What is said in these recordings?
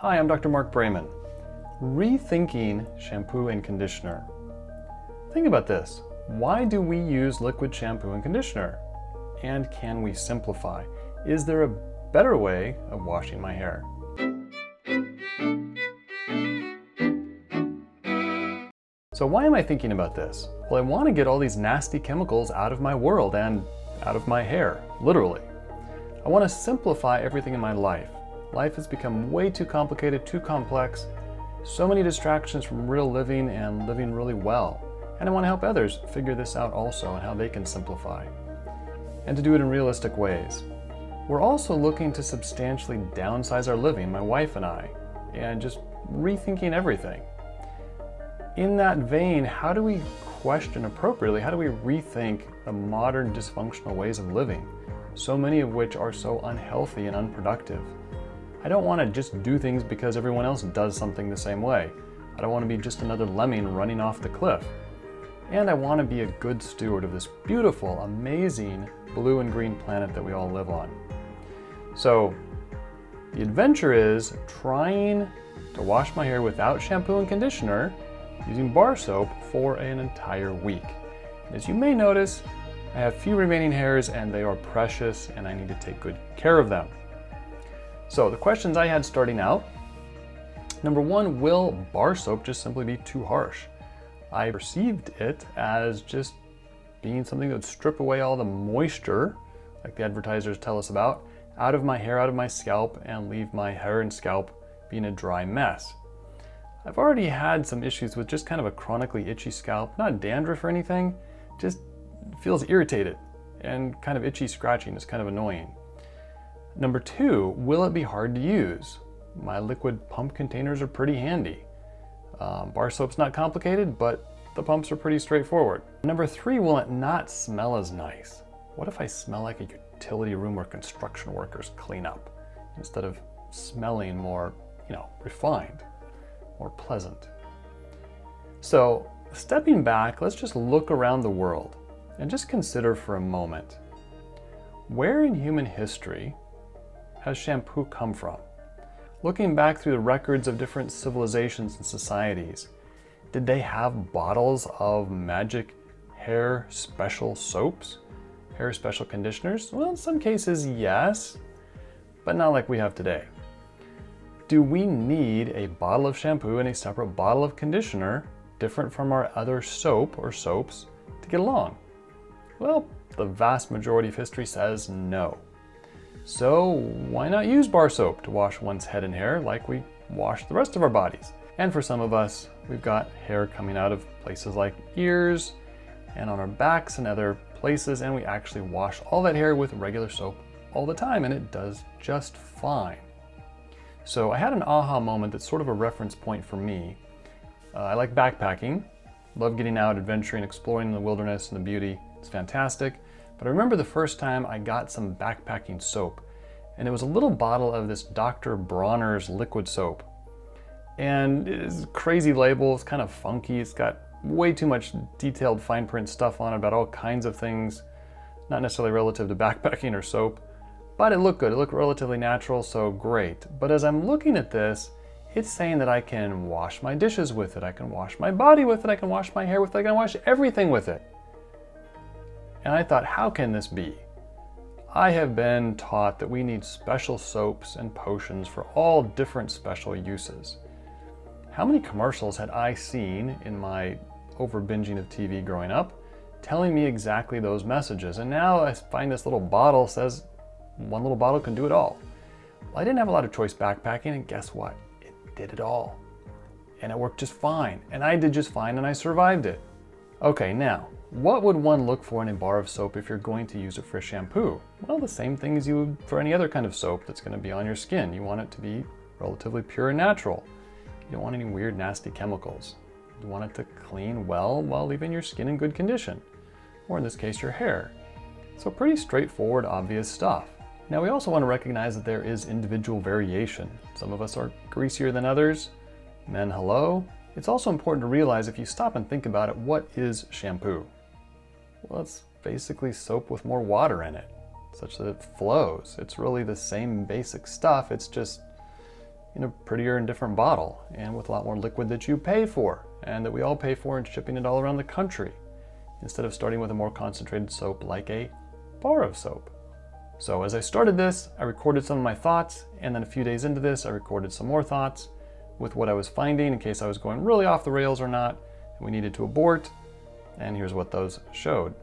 Hi, I'm Dr. Mark Brayman. Rethinking shampoo and conditioner. Think about this. Why do we use liquid shampoo and conditioner? And can we simplify? Is there a better way of washing my hair? So why am I thinking about this? Well, I want to get all these nasty chemicals out of my world and out of my hair, literally. I want to simplify everything in my life. Life has become way too complicated, too complex, so many distractions from real living and living really well. And I want to help others figure this out also and how they can simplify, and to do it in realistic ways. We're also looking to substantially downsize our living, my wife and I, and just rethinking everything. In that vein, how do we question appropriately? How do we rethink the modern dysfunctional ways of living, so many of which are so unhealthy and unproductive? I don't want to just do things because everyone else does something the same way. I don't want to be just another lemming running off the cliff. And I want to be a good steward of this beautiful, amazing blue and green planet that we all live on. So the adventure is trying to wash my hair without shampoo and conditioner using bar soap for an entire week. As you may notice, I have few remaining hairs and they are precious and I need to take good care of them. So the questions I had starting out, number one, will bar soap just simply be too harsh? I perceived it as just being something that would strip away all the moisture, like the advertisers tell us about, out of my hair, out of my scalp, and leave my hair and scalp being a dry mess. I've already had some issues with just kind of a chronically itchy scalp, not dandruff or anything, just feels irritated and kind of itchy scratching is kind of annoying. Number two, will it be hard to use? My liquid pump containers are pretty handy. Bar soap's not complicated, but the pumps are pretty straightforward. Number three, will it not smell as nice? What if I smell like a utility room where construction workers clean up instead of smelling more, refined, more pleasant? So stepping back, let's just look around the world and just consider for a moment, where in human history has shampoo come from? Looking back through the records of different civilizations and societies, did they have bottles of magic hair special soaps, hair special conditioners? Well, in some cases, yes, but not like we have today. Do we need a bottle of shampoo and a separate bottle of conditioner, different from our other soap or soaps, to get along? Well, the vast majority of history says no. So why not use bar soap to wash one's head and hair like we wash the rest of our bodies? And for some of us, we've got hair coming out of places like ears and on our backs and other places, and we actually wash all that hair with regular soap all the time, and it does just fine. So I had an aha moment that's sort of a reference point for me. I like backpacking, love getting out, adventuring, exploring the wilderness and the beauty. It's fantastic. But I remember the first time I got some backpacking soap, and it was a little bottle of this Dr. Bronner's liquid soap. And it's a crazy label, it's kind of funky, it's got way too much detailed fine print stuff on it about all kinds of things, not necessarily relative to backpacking or soap, but it looked good, it looked relatively natural, so great. But as I'm looking at this, it's saying that I can wash my dishes with it, I can wash my body with it, I can wash my hair with it, I can wash everything with it. And I thought, how can this be? I have been taught that we need special soaps and potions for all different special uses. How many commercials had I seen in my over-binging of TV growing up telling me exactly those messages? And now I find this little bottle says one little bottle can do it all. Well, I didn't have a lot of choice backpacking, and guess what? It did it all. And it worked just fine. And I did just fine, and I survived it. Okay, now, what would one look for in a bar of soap if you're going to use it for shampoo? Well, the same thing as you would for any other kind of soap that's going to be on your skin. You want it to be relatively pure and natural. You don't want any weird, nasty chemicals. You want it to clean well while leaving your skin in good condition, or in this case, your hair. So pretty straightforward, obvious stuff. Now, we also want to recognize that there is individual variation. Some of us are greasier than others. Men, hello. It's also important to realize, if you stop and think about it, what is shampoo? Well, it's basically soap with more water in it, such that it flows. It's really the same basic stuff, it's just in a prettier and different bottle, and with a lot more liquid that you pay for, and that we all pay for, and shipping it all around the country, instead of starting with a more concentrated soap like a bar of soap. So as I started this, I recorded some of my thoughts, and then a few days into this, I recorded some more thoughts with what I was finding in case I was going really off the rails or not, and we needed to abort, and here's what those showed.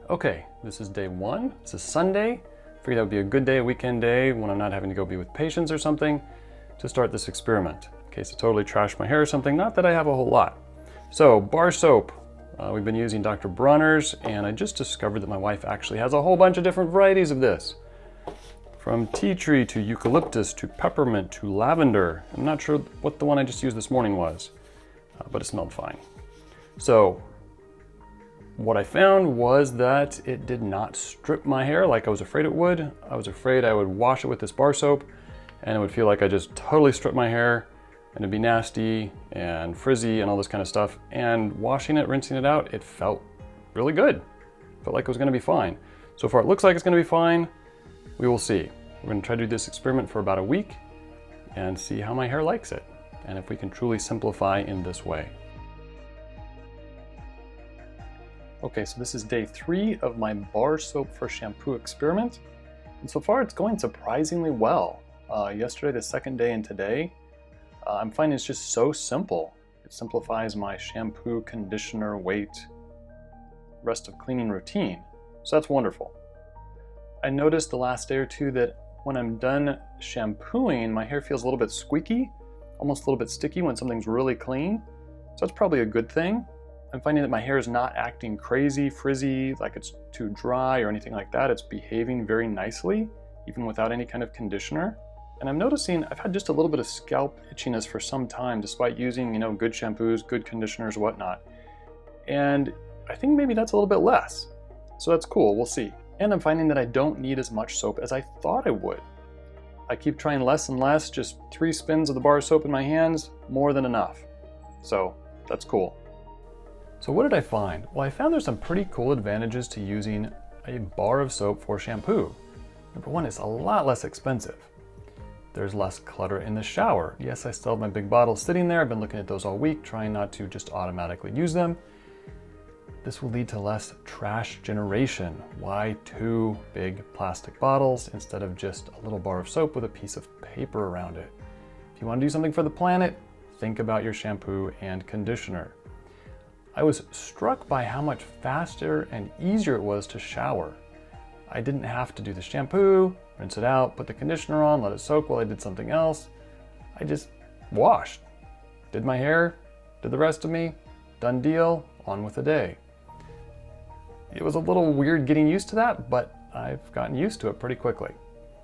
Okay, this is day one. This is Sunday. Figured that would be a good day, a weekend day, when I'm not having to go be with patients or something, to start this experiment. In case I totally trashed my hair or something, not that I have a whole lot. So, bar soap. We've been using Dr. Bronners, and I just discovered that my wife actually has a whole bunch of different varieties of this. From tea tree to eucalyptus to peppermint to lavender. I'm not sure what the one I just used this morning was, but it smelled fine. So, what I found was that it did not strip my hair like I was afraid it would. I was afraid I would wash it with this bar soap and it would feel like I just totally stripped my hair and it'd be nasty and frizzy and all this kind of stuff. And washing it, rinsing it out, it felt really good. Felt like it was gonna be fine. So far it looks like it's gonna be fine. We will see. We're gonna try to do this experiment for about a week and see how my hair likes it and if we can truly simplify in this way. Okay, so this is day 3 of my bar soap for shampoo experiment. And so far it's going surprisingly well. Yesterday, the second day, and today, I'm finding it's just so simple. It simplifies my shampoo, conditioner, weight, rest of cleaning routine. So that's wonderful. I noticed the last day or two that when I'm done shampooing, my hair feels a little bit squeaky, almost a little bit sticky when something's really clean. So that's probably a good thing. I'm finding that my hair is not acting crazy, frizzy, like it's too dry or anything like that. It's behaving very nicely, even without any kind of conditioner. And I'm noticing I've had just a little bit of scalp itchiness for some time, despite using, good shampoos, good conditioners, whatnot. And I think maybe that's a little bit less. So that's cool, we'll see. And I'm finding that I don't need as much soap as I thought I would. I keep trying less and less, just 3 spins of the bar soap in my hands, more than enough. So that's cool. So what did I find? Well, I found there's some pretty cool advantages to using a bar of soap for shampoo. Number one, it's a lot less expensive. There's less clutter in the shower. Yes, I still have my big bottles sitting there. I've been looking at those all week, trying not to just automatically use them. This will lead to less trash generation. Why 2 big plastic bottles instead of just a little bar of soap with a piece of paper around it? If you want to do something for the planet, think about your shampoo and conditioner. I was struck by how much faster and easier it was to shower. I didn't have to do the shampoo, rinse it out, put the conditioner on, let it soak while I did something else. I just washed, did my hair, did the rest of me, done deal, on with the day. It was a little weird getting used to that, but I've gotten used to it pretty quickly.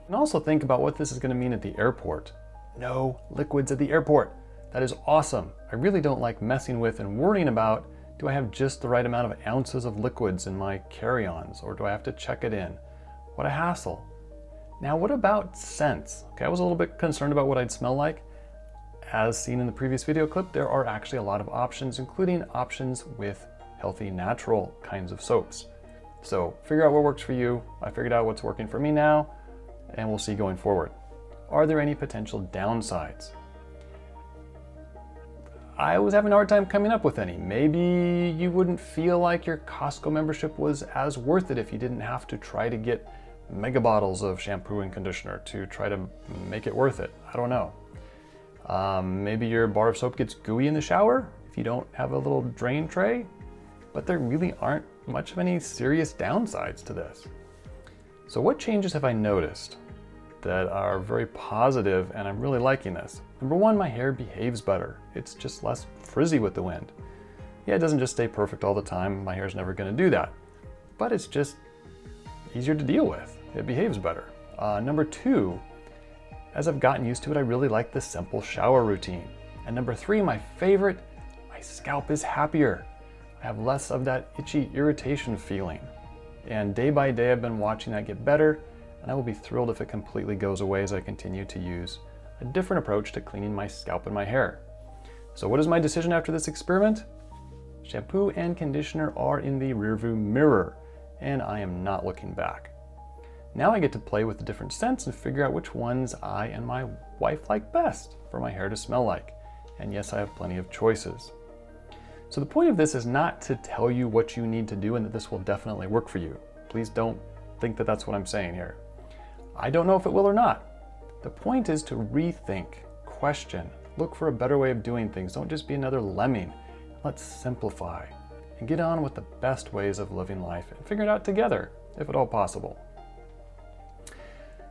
And also think about what this is going to mean at the airport. No liquids at the airport. That is awesome. I really don't like messing with and worrying about, do I have just the right amount of ounces of liquids in my carry-ons, or do I have to check it in? What a hassle. Now, what about scents? Okay, I was a little bit concerned about what I'd smell like. As seen in the previous video clip, there are actually a lot of options, including options with healthy, natural kinds of soaps. So figure out what works for you. I figured out what's working for me now, and we'll see going forward. Are there any potential downsides? I was having a hard time coming up with any. Maybe you wouldn't feel like your Costco membership was as worth it if you didn't have to try to get mega bottles of shampoo and conditioner to try to make it worth it. I don't know. Maybe your bar of soap gets gooey in the shower if you don't have a little drain tray, but there really aren't much of any serious downsides to this. So what changes have I noticed that are very positive and I'm really liking this? Number one, my hair behaves better. It's just less frizzy with the wind. Yeah, it doesn't just stay perfect all the time. My hair's never gonna do that, but it's just easier to deal with. It behaves better. Number two, as I've gotten used to it, I really like the simple shower routine. And number three, my favorite, my scalp is happier. I have less of that itchy irritation feeling. And day by day, I've been watching that get better, and I will be thrilled if it completely goes away as I continue to use a different approach to cleaning my scalp and my hair. So what is my decision after this experiment? Shampoo and conditioner are in the rearview mirror, and I am not looking back. Now I get to play with the different scents and figure out which ones I and my wife like best for my hair to smell like. And yes, I have plenty of choices. So the point of this is not to tell you what you need to do and that this will definitely work for you. Please don't think that that's what I'm saying here. I don't know if it will or not. The point is to rethink, question, look for a better way of doing things. Don't just be another lemming. Let's simplify and get on with the best ways of living life and figure it out together, if at all possible.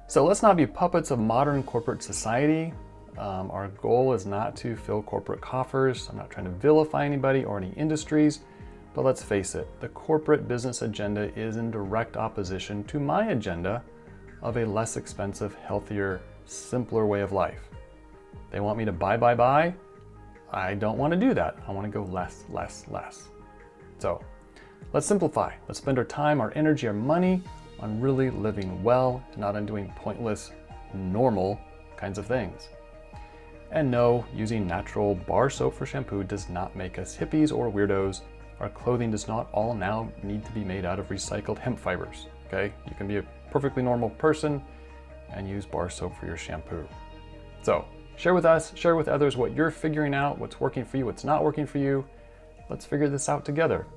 So let's not be puppets of modern corporate society. Our goal is not to fill corporate coffers. I'm not trying to vilify anybody or any industries, but let's face it, the corporate business agenda is in direct opposition to my agenda of a less expensive, healthier, simpler way of life. They want me to buy. I don't want to do that. I want to go less. So let's simplify. Let's spend our time, our energy, our money on really living well and not on doing pointless, normal kinds of things. And no, using natural bar soap for shampoo does not make us hippies or weirdos. Our clothing does not all now need to be made out of recycled hemp fibers, okay? You can be a perfectly normal person and use bar soap for your shampoo. So share with us, share with others what you're figuring out, what's working for you, what's not working for you. Let's figure this out together.